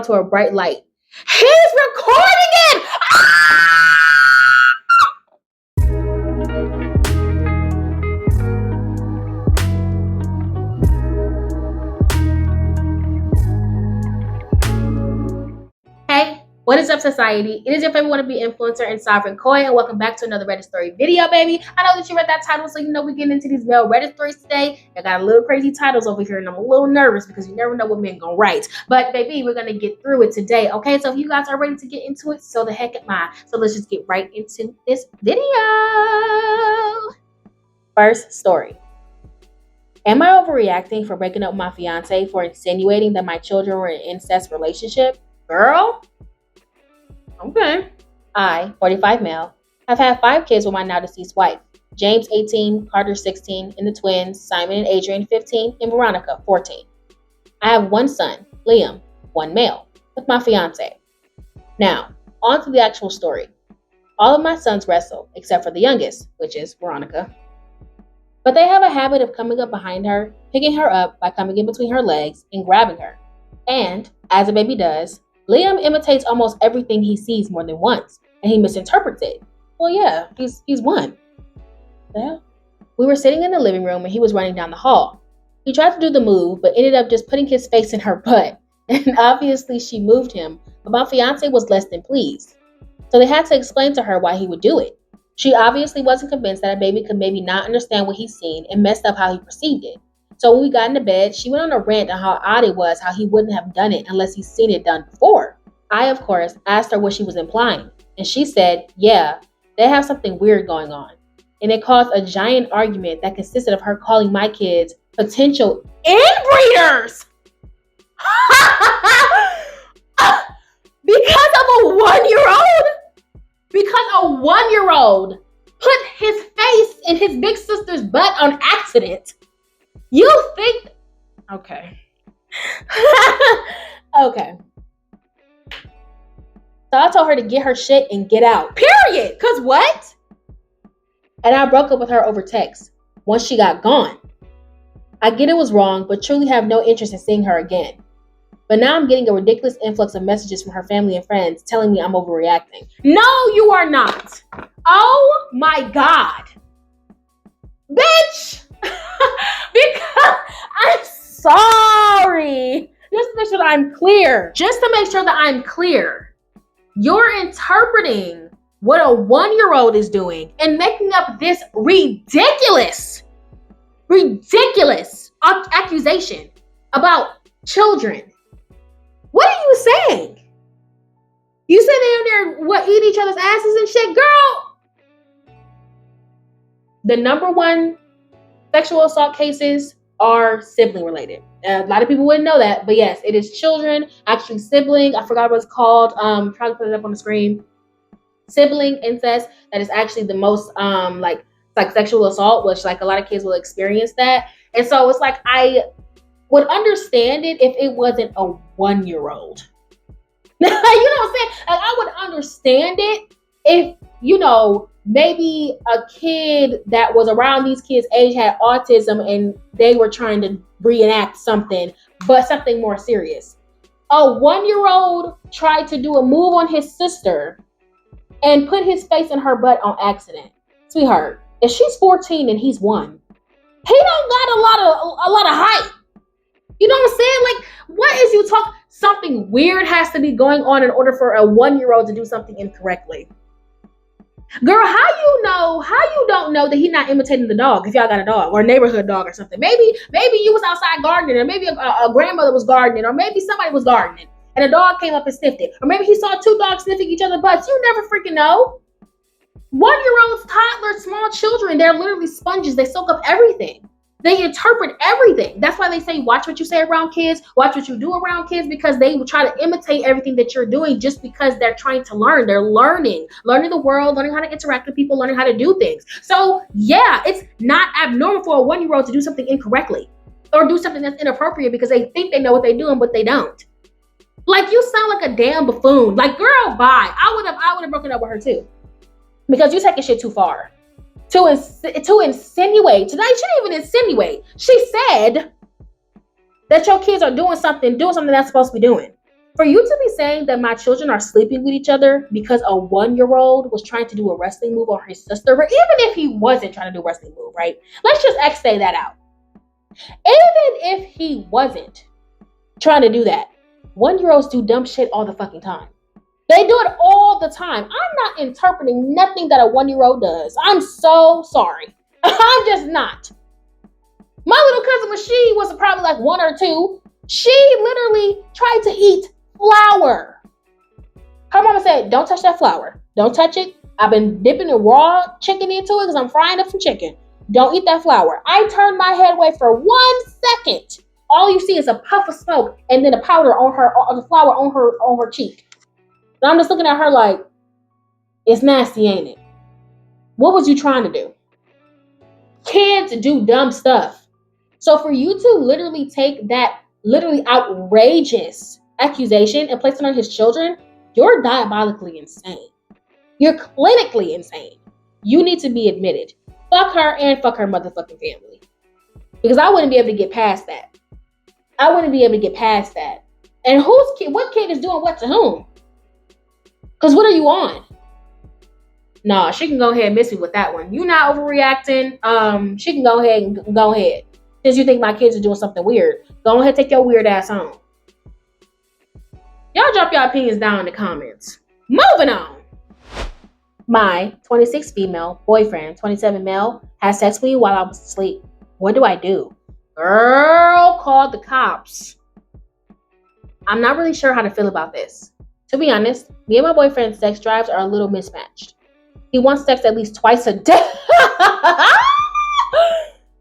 to a bright light. He's recording it! Hey, what is up, society? It is your favorite wannabe influencer and Sovereign Koi, and welcome back to another Reddit story video, baby. I know that you read that title, so you know we're getting into these male Reddit stories today. I got a little crazy titles over here, and I'm a little nervous because you never know what men gonna write. But baby, we're gonna get through it today, okay? So if you guys are ready to get into it, so the heck am I. So let's just get right into this video. First story. Am I overreacting for breaking up with my fiance for insinuating that my children were in an incest relationship? Girl? Okay. I, 45 male, have had 5 kids with my now deceased wife. James, 18, Carter, 16, and the twins, Simon and Adrian, 15, and Veronica, 14. I have 1 son, Liam, 1 male, with my fiance. Now, on to the actual story. All of my sons wrestle, except for the youngest, which is Veronica. But they have a habit of coming up behind her, picking her up by coming in between her legs and grabbing her. And, as a baby does, Liam imitates almost everything he sees more than once, and he misinterprets it. Well, yeah, he's 1. Yeah. We were sitting in the living room and he was running down the hall. He tried to do the move, but ended up just putting his face in her butt. And obviously she moved him, but my fiance was less than pleased. So they had to explain to her why he would do it. She obviously wasn't convinced that a baby could maybe not understand what he's seen and messed up how he perceived it. So when we got into bed, she went on a rant on how odd it was how he wouldn't have done it unless he's seen it done before. I, of course, asked her what she was implying, and she said, yeah, they have something weird going on. And it caused a giant argument that consisted of her calling my kids potential inbreeders! Because of a 1-year-old? Because a 1-year-old put his face in his big sister's butt on accident. You think... Okay. Okay. So I told her to get her shit and get out. Period. Cause what? And I broke up with her over text once she got gone. I get it was wrong, but truly have no interest in seeing her again. But now I'm getting a ridiculous influx of messages from her family and friends telling me I'm overreacting. No, you are not. Oh my God. Bitch! Because I'm sorry. Just to make sure that I'm clear. You're interpreting what a 1-year-old is doing and making up this ridiculous accusation about children. What are you saying? You said they in there eat each other's asses and shit, girl. The number 1 sexual assault cases are sibling related. A lot of people wouldn't know that, but yes, it is children, actually sibling. I forgot what it's called. Trying to put it up on the screen. Sibling incest. That is actually the most like sexual assault, which like a lot of kids will experience that. And so it's like I would understand it if it wasn't a 1-year-old. You know what I'm saying? Like I would understand it if, you know, maybe a kid that was around these kids' age had autism and they were trying to reenact something, but something more serious. A 1-year-old tried to do a move on his sister and put his face in her butt on accident. Sweetheart, if she's 14 and he's 1, he don't got a lot of height. You know what I'm saying? Like, what is you talk? Something weird has to be going on in order for a 1-year-old to do something incorrectly. Girl, how you don't know that he's not imitating the dog if y'all got a dog or a neighborhood dog or something? Maybe you was outside gardening, or maybe a grandmother was gardening, or maybe somebody was gardening and a dog came up and sniffed it. Or maybe he saw 2 dogs sniffing each other's butts. You never freaking know. 1-year-olds, toddlers, small children, they're literally sponges. They soak up everything. They interpret everything. That's why they say, watch what you say around kids, watch what you do around kids, because they will try to imitate everything that you're doing just because they're trying to learn. They're learning the world, learning how to interact with people, learning how to do things. So yeah, it's not abnormal for a 1-year-old to do something incorrectly or do something that's inappropriate because they think they know what they're doing, but they don't. Like, you sound like a damn buffoon. Like, girl, bye. I would have broken up with her too, because you're taking shit too far. To insinuate. Today, she didn't even insinuate. She said that your kids are doing something they're not supposed to be doing. For you to be saying that my children are sleeping with each other because a 1-year-old was trying to do a wrestling move on his sister, or even if he wasn't trying to do a wrestling move, right? Let's just say that out. Even if he wasn't trying to do that, 1-year-olds do dumb shit all the fucking time. They do it all the time. I'm not interpreting nothing that a 1-year-old does. I'm so sorry. I'm just not. My little cousin, when she was probably like 1 or 2, she literally tried to eat flour. Her mama said, don't touch that flour. Don't touch it. I've been dipping the raw chicken into it because I'm frying up some chicken. Don't eat that flour. I turned my head away for 1 second. All you see is a puff of smoke and then the powder on her, the flour on her cheek. And I'm just looking at her like, it's nasty, ain't it? What was you trying to do? Kids do dumb stuff. So for you to literally take that literally outrageous accusation and place it on his children, you're diabolically insane. You're clinically insane. You need to be admitted. Fuck her and fuck her motherfucking family. Because I wouldn't be able to get past that. And what kid is doing what to whom? Because what are you on? Nah, she can go ahead and miss me with that one. You not overreacting. She can go ahead. Since you think my kids are doing something weird, go ahead, take your weird ass home. Y'all drop your opinions down in the comments. Moving on. My 26 female boyfriend, 27 male, had sex with me while I was asleep. What do I do? Girl, called the cops. I'm not really sure how to feel about this. To be honest, me and my boyfriend's sex drives are a little mismatched. He wants sex at least twice a day.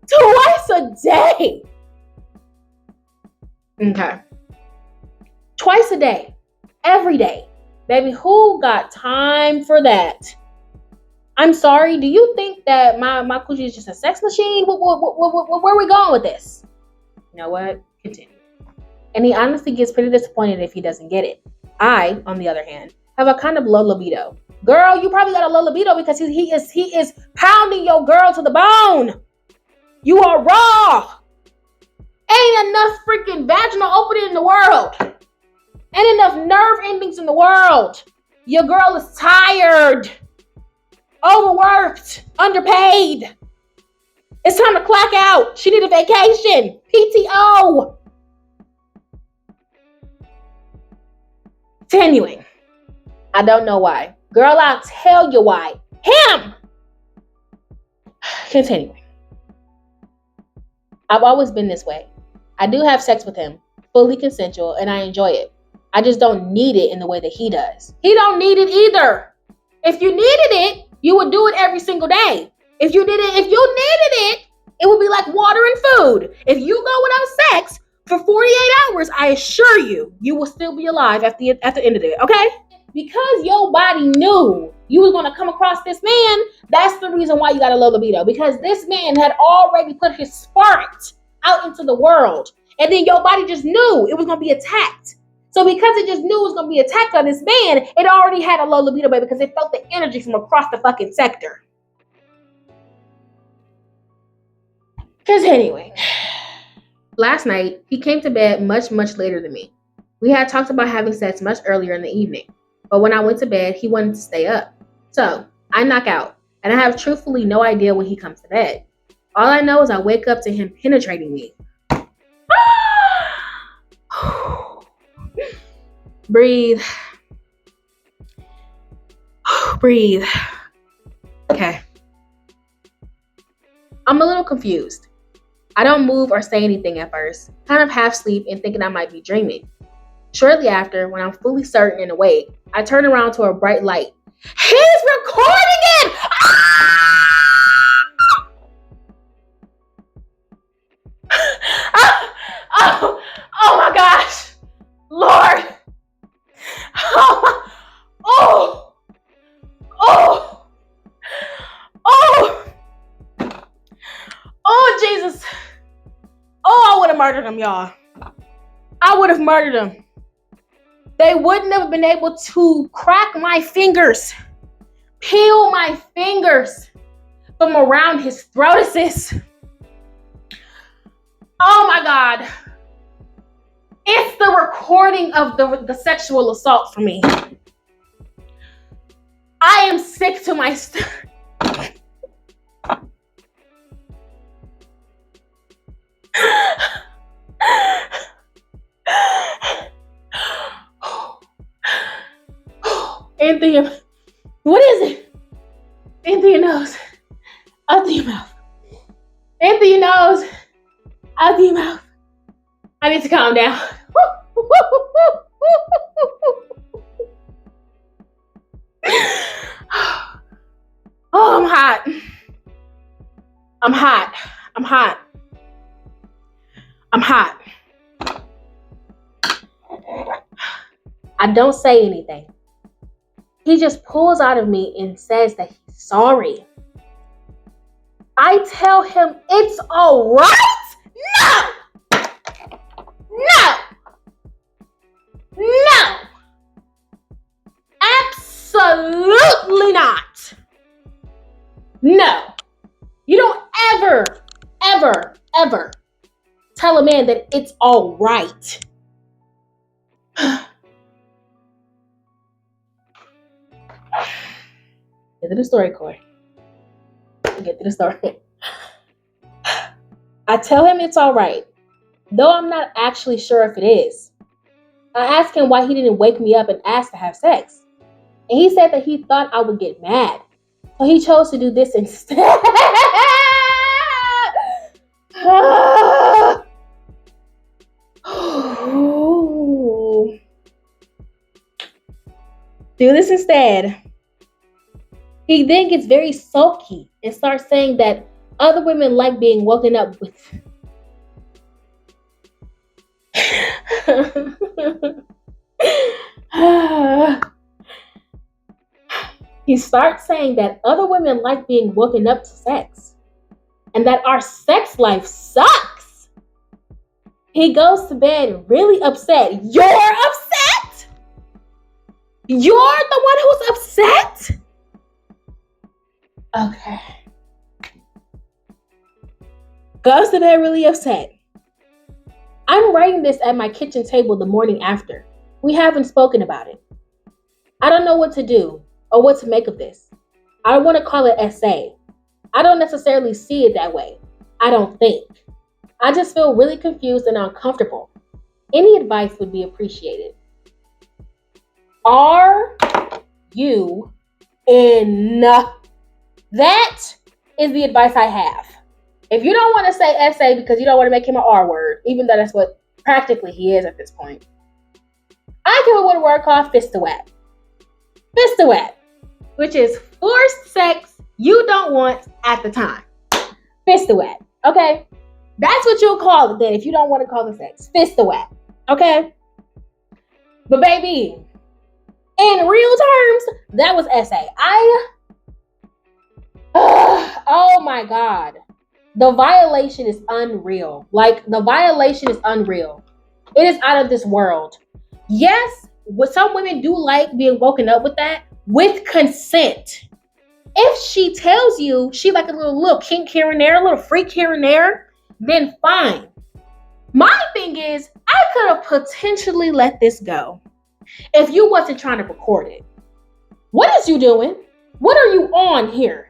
Twice a day. Okay. Twice a day. Every day. Baby, who got time for that? I'm sorry. Do you think that my coochie is just a sex machine? Where are we going with this? You know what? Continue. And he honestly gets pretty disappointed if he doesn't get it. I, on the other hand, have a kind of low libido. Girl, you probably got a low libido because he is pounding your girl to the bone. You are raw. Ain't enough freaking vaginal opening in the world. Ain't enough nerve endings in the world. Your girl is tired, overworked, underpaid. It's time to clock out. She need a vacation. PTO. Continuing. I don't know why. Girl, I'll tell you why. Him! Continuing. I've always been this way. I do have sex with him, fully consensual, and I enjoy it. I just don't need it in the way that he does. He don't need it either. If you needed it, you would do it every single day. If you needed it, it would be like water and food. If you go without sex for 48 hours, I assure you, you will still be alive at the end of it, okay? Because your body knew you was going to come across this man, that's the reason why you got a low libido. Because this man had already put his spark out into the world. And then your body just knew it was going to be attacked. So because it just knew it was going to be attacked on this man, it already had a low libido, baby, because it felt the energy from across the fucking sector. Because anyway, last night, he came to bed much, much later than me. We had talked about having sex much earlier in the evening. But when I went to bed, he wanted to stay up. So I knock out, and I have truthfully no idea when he comes to bed. All I know is I wake up to him penetrating me. Breathe. Breathe. Okay. I'm a little confused. I don't move or say anything at first, kind of half asleep and thinking I might be dreaming. Shortly after, when I'm fully certain and awake, I turn around to a bright light. He's recording it! Oh my gosh! Lord! Oh, Jesus! Oh, I would have murdered him, y'all. I would have murdered him. They wouldn't have been able to crack my fingers, peel my fingers from around his throat assist. Oh my God. It's the recording of the sexual assault for me. I am sick to my stomach. Anthony, what is it? Anthony your nose. Out through your mouth. Anthony your nose. Out through your mouth. I need to calm down. Oh, I'm hot. I'm hot. I'm hot. I'm hot. I don't say anything. He just pulls out of me and says that he's sorry. I tell him it's all right. No! No! No! Absolutely not. No. You don't ever tell a man that it's all right. Get to the story, Corey. Get to the story. I tell him it's all right, though I'm not actually sure if it is. I asked him why he didn't wake me up and ask to have sex. And he said that he thought I would get mad. So he chose to do this instead. Do this instead. He then gets very sulky and starts saying that other women like being woken up with. He starts saying that other women like being woken up to sex and that our sex life sucks. He goes to bed really upset. You're upset? You're the one who's upset? Okay. Goes to bed really upset. I'm writing this at my kitchen table the morning after. We haven't spoken about it. I don't know what to do or what to make of this. I don't want to call it essay. I don't necessarily see it that way. I don't think. I just feel really confused and uncomfortable. Any advice would be appreciated. Are you enough? That is the advice I have. If you don't want to say essay because you don't want to make him an R word, even though that's what practically he is at this point, I came up with a word called fistawat. Fistawat, which is forced sex you don't want at the time. Fistawat, okay? That's what you'll call it then if you don't want to call it sex. Fistawat, okay? But baby, in real terms, that was essay. Oh my God. The violation is unreal. Like, the violation is unreal. It is out of this world. Yes, some women do like being woken up with that, with consent. If she tells you she like a little kink here and there, a little freak here and there, then fine. My thing is, I could have potentially let this go if you wasn't trying to record it. What is you doing? What are you on here?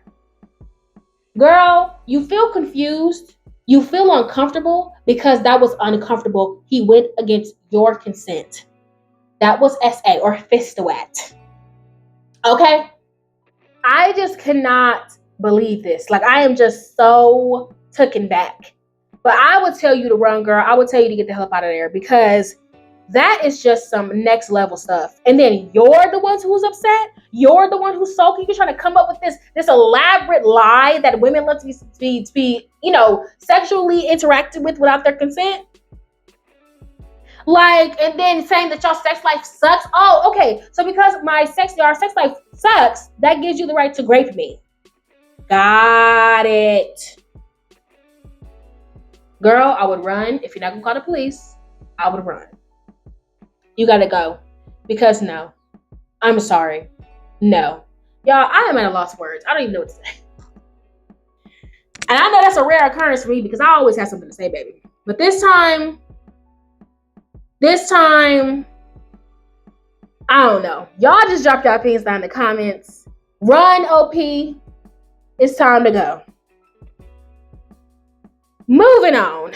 Girl, you feel confused. You feel uncomfortable because that was uncomfortable. He went against your consent. That was SA or fistawat. Okay? I just cannot believe this. Like, I am just so taken back. But I would tell you to run, girl. I would tell you to get the hell up out of there because that is just some next level stuff. And then you're the one who's upset. You're the one who's sulky. You're trying to come up with this elaborate lie that women love to be sexually interacted with without their consent. Like, and then saying that your sex life sucks. Oh, okay. So because our sex life sucks, that gives you the right to grape me. Got it. Girl, I would run. If you're not gonna call the police, I would run. You gotta go. Because no. I'm sorry. No. Y'all, I am at a loss of words. I don't even know what to say. And I know that's a rare occurrence for me because I always have something to say, baby. But this time, This time, I don't know. Y'all just drop your opinions down in the comments. Run, OP. It's time to go. Moving on.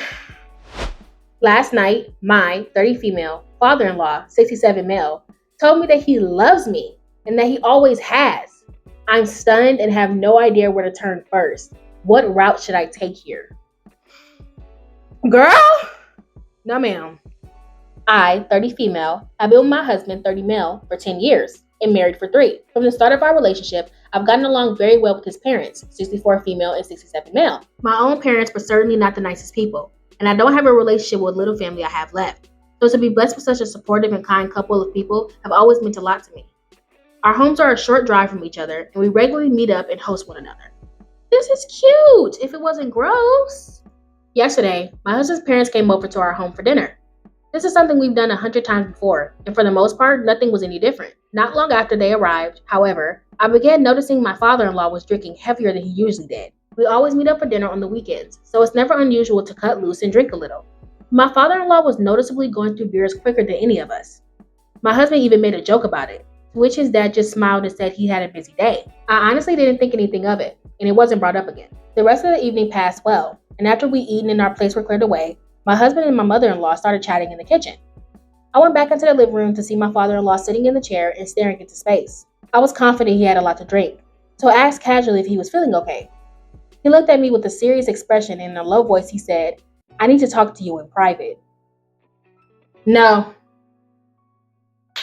Last night, my 30 female father-in-law, 67 male, told me that he loves me and that he always has. I'm stunned and have no idea where to turn first. What route should I take here? Girl? No, ma'am. I, 30 female, have been with my husband, 30 male, for 10 years and married for 3. From the start of our relationship, I've gotten along very well with his parents, 64 female and 67 male. My own parents were certainly not the nicest people, and I don't have a relationship with little family I have left. So to be blessed with such a supportive and kind couple of people have always meant a lot to me. Our homes are a short drive from each other, and we regularly meet up and host one another. This is cute, if it wasn't gross. Yesterday, my husband's parents came over to our home for dinner. This is something we've done 100 times before, and for the most part, nothing was any different. Not long after they arrived, however, I began noticing my father-in-law was drinking heavier than he usually did. We always meet up for dinner on the weekends, so it's never unusual to cut loose and drink a little. My father-in-law was noticeably going through beers quicker than any of us. My husband even made a joke about it, to which his dad just smiled and said he had a busy day. I honestly didn't think anything of it, and it wasn't brought up again. The rest of the evening passed well, and after we eaten and our plates were cleared away, my husband and my mother-in-law started chatting in the kitchen. I went back into the living room to see my father-in-law sitting in the chair and staring into space. I was confident he had a lot to drink, so I asked casually if he was feeling okay. He looked at me with a serious expression, and in a low voice he said, "I need to talk to you in private." No.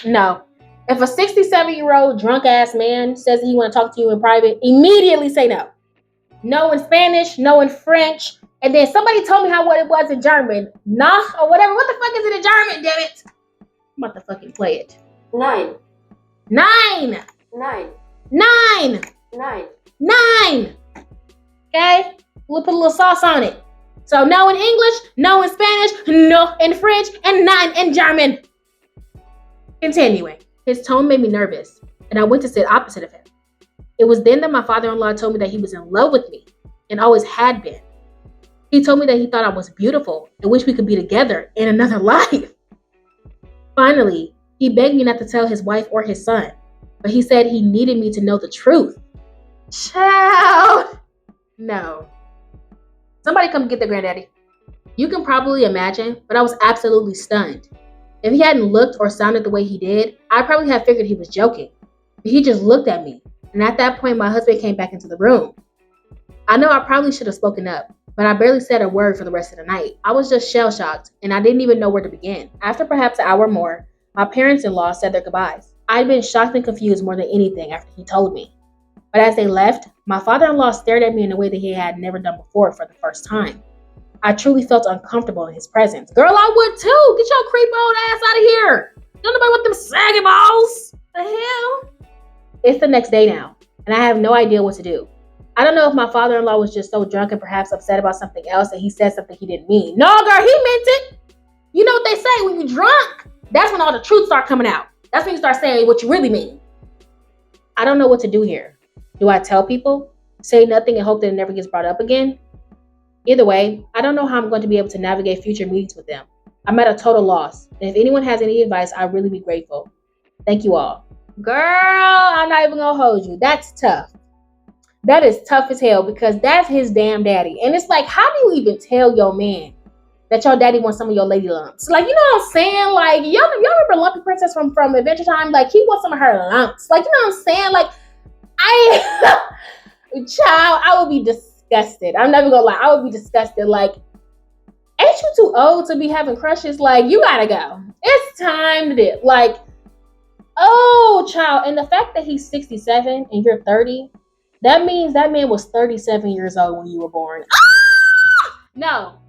If a 67-year-old drunk-ass man says he want to talk to you in private, immediately say no. No in Spanish, no in French, and then somebody told me what it was in German. Nach or whatever. What the fuck is it in German, damn it? I'm about to fucking play it. 9. 9. 9. 9. 9. 9. Okay? We'll put a little sauce on it. So no in English, no in Spanish, no in French, and 9 in German. Continuing. His tone made me nervous, and I went to sit opposite of him. It was then that my father-in-law told me that he was in love with me, and always had been. He told me that he thought I was beautiful and wished we could be together in another life. Finally, he begged me not to tell his wife or his son, but he said he needed me to know the truth. Child! No. Somebody come get the granddaddy. You can probably imagine, but I was absolutely stunned. If he hadn't looked or sounded the way he did, I probably have figured he was joking. But he just looked at me, and at that point my husband came back into the room. I know I probably should have spoken up, but I barely said a word for the rest of the night. I was just shell-shocked, and I didn't even know where to begin. After perhaps an hour more, my parents-in-law said their goodbyes. I'd been shocked and confused more than anything after he told me. But as they left, my father-in-law stared at me in a way that he had never done before for the first time. I truly felt uncomfortable in his presence. Girl, I would too! Get your creep old ass out of here! Don't nobody want them saggy balls! The hell? It's the next day now, and I have no idea what to do. I don't know if my father-in-law was just so drunk and perhaps upset about something else that he said something he didn't mean. No, girl, he meant it. You know what they say, when you're drunk, that's when all the truth start coming out. That's when you start saying what you really mean. I don't know what to do here. Do I tell people? Say nothing and hope that it never gets brought up again? Either way, I don't know how I'm going to be able to navigate future meetings with them. I'm at a total loss, and if anyone has any advice, I'd really be grateful. Thank you all. Girl, I'm not even gonna hold you. That's tough. That is tough as hell because that's his damn daddy. And it's like, how do you even tell your man that your daddy wants some of your lady lumps? Like, you know what I'm saying? Like, y'all remember Lumpy Princess from Adventure Time? Like, he wants some of her lumps. Like, you know what I'm saying? Like, child, I would be disgusted. I'm never gonna lie. I would be disgusted. Like, ain't you too old to be having crushes? Like, you gotta go. It's time to dip. Like, oh, child. And the fact that he's 67 and you're 30, that means that man was 37 years old when you were born. Ah! No.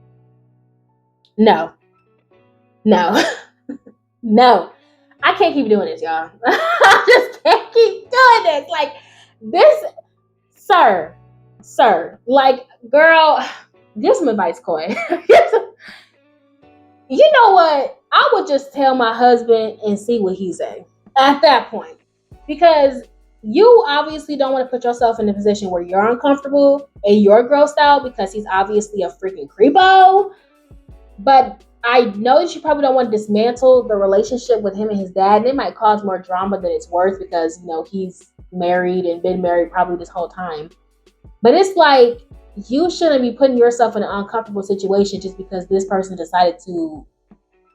I can't keep doing this, y'all. I just can't keep doing this. Like, this, sir, like, girl, give some advice, Coy. You know what? I would just tell my husband and see what he say at that point. Because you obviously don't want to put yourself in a position where you're uncomfortable and you're grossed out because he's obviously a freaking creepo. But I know that you probably don't want to dismantle the relationship with him and his dad. And it might cause more drama than it's worth because, he's married and been married probably this whole time. But it's like, you shouldn't be putting yourself in an uncomfortable situation just because this person decided to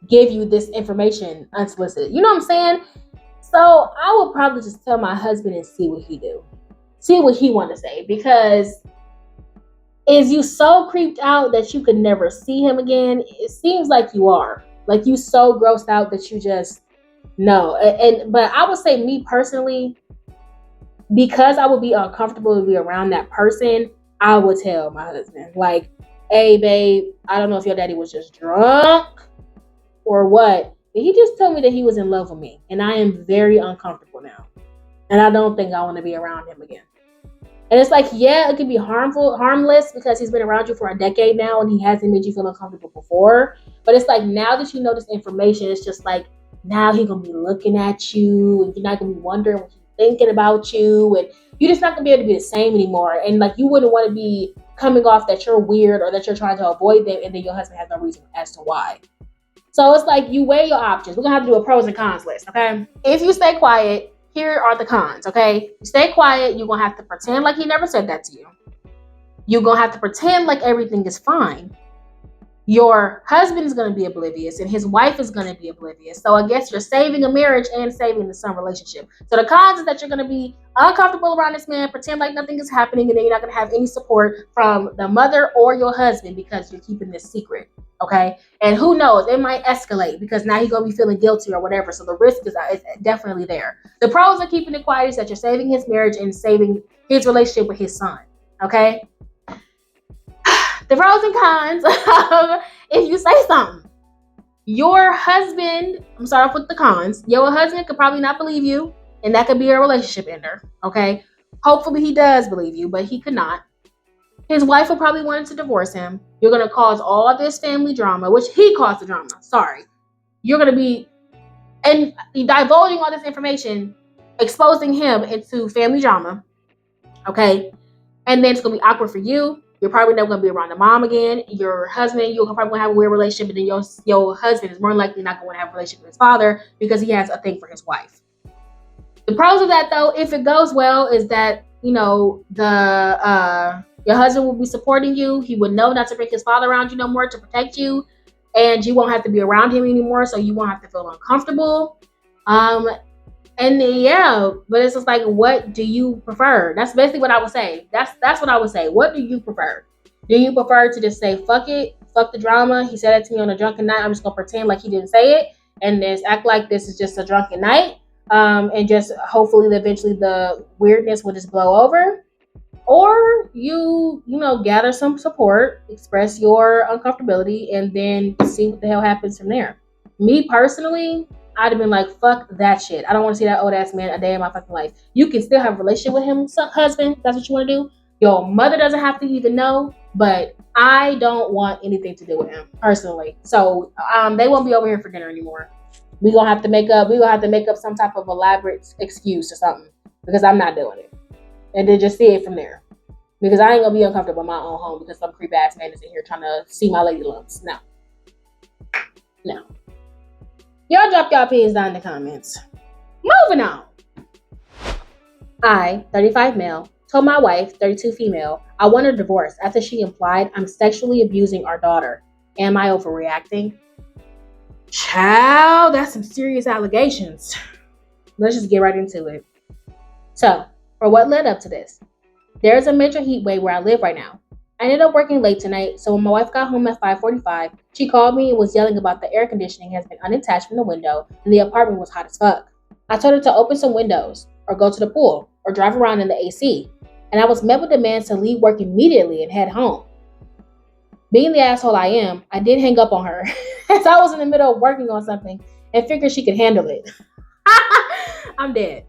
give you this information unsolicited. You know what I'm saying? So I would probably just tell my husband and see what he do. See what he want to say. Because is you so creeped out that you could never see him again? It seems like you are. Like you so grossed out that you just no. But I would say me personally, because I would be uncomfortable to be around that person, I would tell my husband, like, hey babe, I don't know if your daddy was just drunk or what. But he just told me that he was in love with me. And I am very uncomfortable now. And I don't think I want to be around him again. And it's like, yeah, it could be harmless because he's been around you for a decade now and he hasn't made you feel uncomfortable before. But it's like, now that you know this information, it's just like, now he's going to be looking at you and you're not going to be wondering what he's thinking about you. And you're just not going to be able to be the same anymore. And like, you wouldn't want to be coming off that you're weird or that you're trying to avoid them. And then your husband has no reason as to why. So it's like, you weigh your options. We're going to have to do a pros and cons list, okay? If you stay quiet, here are the cons, okay? You stay quiet, you're going to have to pretend like he never said that to you. You're going to have to pretend like everything is fine. Your husband is going to be oblivious and his wife is going to be oblivious. So I guess you're saving a marriage and saving the son relationship. So the cons is that you're going to be uncomfortable around this man, pretend like nothing is happening, and then you're not going to have any support from the mother or your husband because you're keeping this secret, okay? And who knows, it might escalate because now he's going to be feeling guilty or whatever. So the risk is definitely there. The pros of keeping it quiet is that you're saving his marriage and saving his relationship with his son, okay? The pros and cons of if you say something. Your husband, I'm starting off with the cons. Your husband could probably not believe you, and that could be a relationship ender, okay? Hopefully he does believe you, but he could not. His wife will probably want to divorce him. You're going to cause all this family drama, which he caused the drama. Sorry. You're going to be and divulging all this information, exposing him into family drama, okay? And then it's going to be awkward for you. You're probably never going to be around the mom again. Your husband, you're probably going to have a weird relationship, and then your husband is more likely not going to have a relationship with his father because he has a thing for his wife. The pros of that, though, if it goes well, is that, your husband will be supporting you. He would know not to bring his father around you no more to protect you, and you won't have to be around him anymore, so you won't have to feel uncomfortable. And yeah, but it's just like, what do you prefer? That's basically what I would say. That's what I would say. What do you prefer? Do you prefer to just say, fuck it, fuck the drama? He said it to me on a drunken night. I'm just gonna pretend like he didn't say it and just act like this is just a drunken night. And just hopefully eventually the weirdness will just blow over. Or you gather some support, express your uncomfortability, and then see what the hell happens from there. Me personally, I'd have been like, fuck that shit. I don't want to see that old ass man a day in my fucking life. You can still have a relationship with him, husband. That's what you want to do. Your mother doesn't have to even know, but I don't want anything to do with him personally. So they won't be over here for dinner anymore. We're gonna have to make up some type of elaborate excuse or something because I'm not doing it. And then just see it from there. Because I ain't gonna be uncomfortable in my own home because some creep ass man is in here trying to see my lady lumps. No. Y'all drop y'all opinions down in the comments. Moving on. I, 35 male, told my wife, 32 female, I want a divorce after she implied I'm sexually abusing our daughter. Am I overreacting? Child, that's some serious allegations. Let's just get right into it. So, for what led up to this? There's a major heat wave where I live right now. I ended up working late tonight, so when my wife got home at 5:45, she called me and was yelling about the air conditioning has been unattached from the window and the apartment was hot as fuck. I told her to open some windows, or go to the pool, or drive around in the AC, and I was met with demands to leave work immediately and head home. Being the asshole I am, I did hang up on her, as I was in the middle of working on something and figured she could handle it. I'm dead.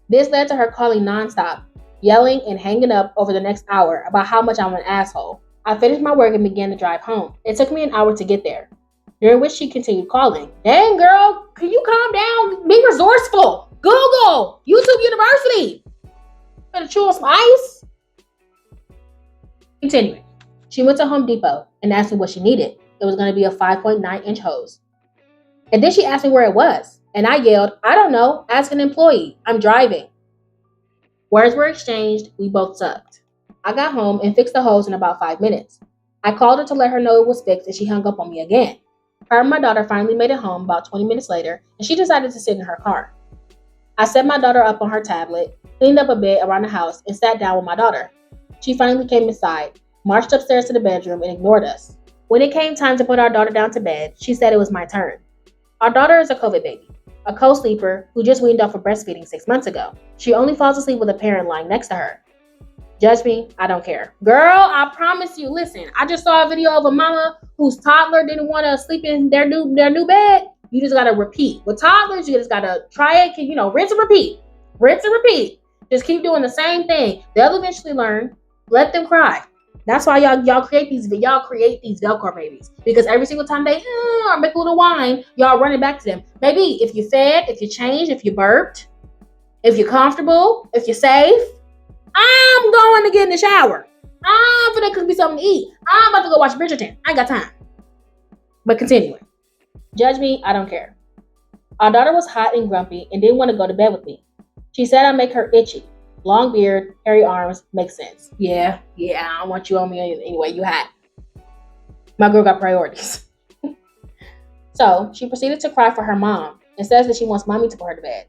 This led to her calling nonstop, yelling and hanging up over the next hour about how much I'm an asshole. I finished my work and began to drive home. It took me an hour to get there, during which she continued calling. Dang girl, can you calm down? Be resourceful. Google, YouTube University. Better chew on some ice. Continuing. She went to Home Depot and asked me what she needed. it was going to be a 5.9-inch hose. And then she asked me where it was. And I yelled, I don't know, ask an employee. I'm driving. Words were exchanged. We both sucked. I got home and fixed the hose in about 5 minutes. I called her to let her know it was fixed and she hung up on me again. Her and my daughter finally made it home about 20 minutes later and she decided to sit in her car. I set my daughter up on her tablet, cleaned up a bit around the house, and sat down with my daughter. She finally came inside, marched upstairs to the bedroom, and ignored us. When it came time to put our daughter down to bed, she said it was my turn. Our daughter is a COVID baby, a co-sleeper who just weaned off of breastfeeding 6 months ago. She only falls asleep with a parent lying next to her. Judge me, I don't care. Girl, I promise you, listen, I just saw a video of a mama whose toddler didn't want to sleep in their new bed. You just gotta repeat. With toddlers, you just gotta try it, rinse and repeat. Rinse and repeat. Just keep doing the same thing. They'll eventually learn. Let them cry. That's why y'all create these Velcro babies. Because every single time they or make a little whine, y'all running back to them. Baby, if you fed, if you changed, if you burped, if you're comfortable, if you're safe, I'm going to get in the shower. I'm gonna cook me something to eat. I'm about to go watch Bridgerton. I ain't got time. But continuing. Judge me, I don't care. Our daughter was hot and grumpy and didn't want to go to bed with me. She said I make her itchy. Long beard, hairy arms, makes sense. Yeah, I don't want you on me anyway, you hot. My girl got priorities. So, she proceeded to cry for her mom and says that she wants mommy to put her to bed.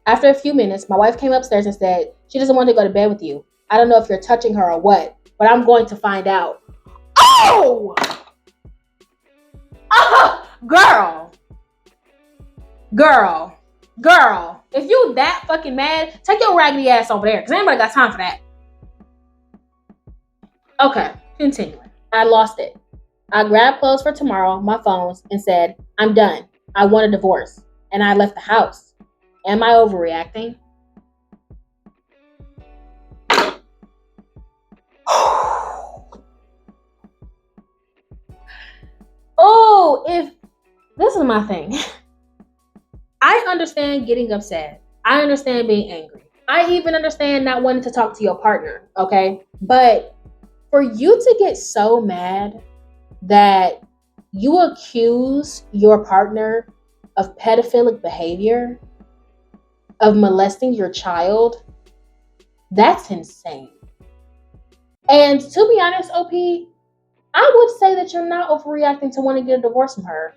After a few minutes, my wife came upstairs and said, she doesn't want to go to bed with you. I don't know if you're touching her or what, but I'm going to find out. Oh! Girl, if you that fucking mad, take your raggedy ass over there, because ain't nobody got time for that. Okay, continuing. I lost it. I grabbed clothes for tomorrow, my phones, and said, I'm done. I want a divorce. And I left the house. Am I overreacting? Oh, if this is my thing. I understand getting upset. I understand being angry. I even understand not wanting to talk to your partner, okay? But for you to get so mad that you accuse your partner of pedophilic behavior, of molesting your child, that's insane. And to be honest, OP, I would say that you're not overreacting to want to get a divorce from her.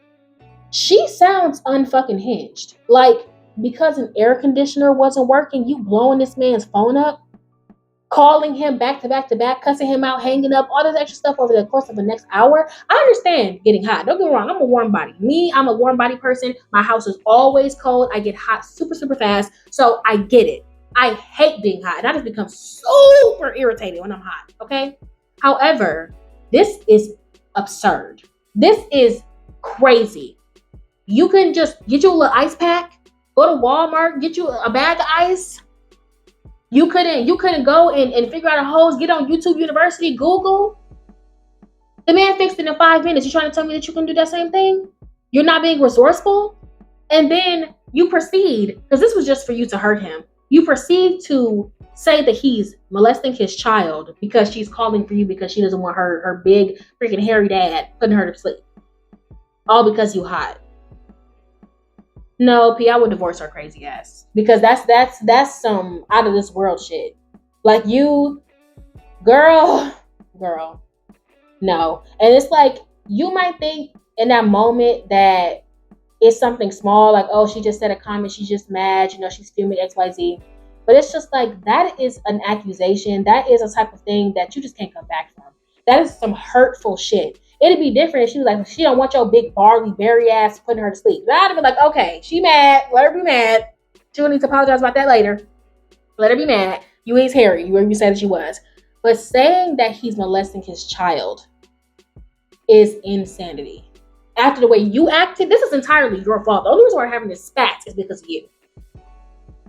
She sounds unfucking hinged. Like, because an air conditioner wasn't working, you blowing this man's phone up, calling him back to back to back, cussing him out, hanging up, all this extra stuff over the course of the next hour. I understand getting hot. Don't get me wrong. I'm a warm body. I'm a warm body person. My house is always cold. I get hot super, super fast. So I get it. I hate being hot. And I just become super irritated when I'm hot. Okay? However, this is absurd. This is crazy. You can just get you a little ice pack, go to Walmart, get you a bag of ice. You couldn't go and figure out a hose, get on YouTube University, Google. The man fixed it in 5 minutes. You trying to tell me that you can do that same thing? You're not being resourceful? And then you proceed, because this was just for you to hurt him. You proceed to say that he's molesting his child because she's calling for you because she doesn't want her big freaking hairy dad putting her to sleep. All because you hot. No, P, I would divorce her crazy ass. Because that's some out of this world shit. Like you, girl, no. And it's like, you might think in that moment that it's something small, like, oh, she just said a comment, she's just mad, she's fuming XYZ. But it's just like, that is an accusation. That is a type of thing that you just can't come back from. That is some hurtful shit. It'd be different if she was like, she don't want your big barley berry ass putting her to sleep. I'd have been like, okay, she mad. Let her be mad. She will need to apologize about that later. Let her be mad. You ain't Harry. You said that she was. But saying that he's molesting his child is insanity. After the way you acted, this is entirely your fault. The only reason why we're having this spat is because of you.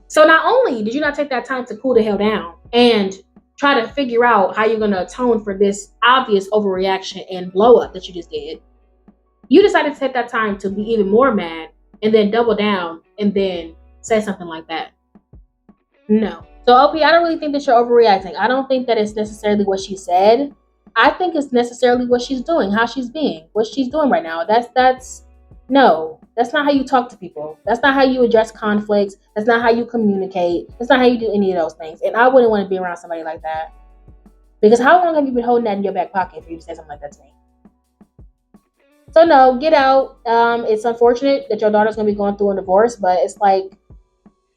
So not only did you not take that time to cool the hell down and try to figure out how you're going to atone for this obvious overreaction and blow up that you just did, you decided to take that time to be even more mad and then double down and then say something like that. No. So, OP, I don't really think that you're overreacting. I don't think that it's necessarily what she said. I think it's necessarily what she's doing, how she's being, what she's doing right now. That's no, that's not how you talk to people. That's not how you address conflicts. That's not how you communicate. That's not how you do any of those things. And I wouldn't want to be around somebody like that. Because how long have you been holding that in your back pocket for you to say something like that to me? So no, get out. It's unfortunate that your daughter's gonna be going through a divorce, but it's like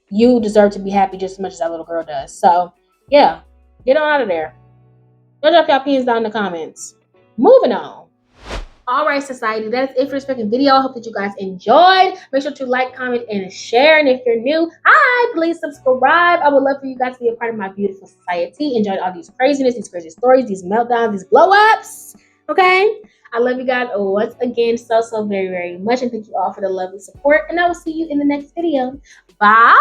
you deserve to be happy just as much as that little girl does. So yeah, get on out of there. Go drop your opinions down in the comments. Moving on. All right, society, that's it for this freaking video. I hope that you guys enjoyed. Make sure to like, comment, and share. And if you're new, hi, please subscribe. I would love for you guys to be a part of my beautiful society. Enjoy all these craziness, these crazy stories, these meltdowns, these blow-ups. Okay? I love you guys once again so very, very much. And thank you all for the lovely support. And I will see you in the next video. Bye.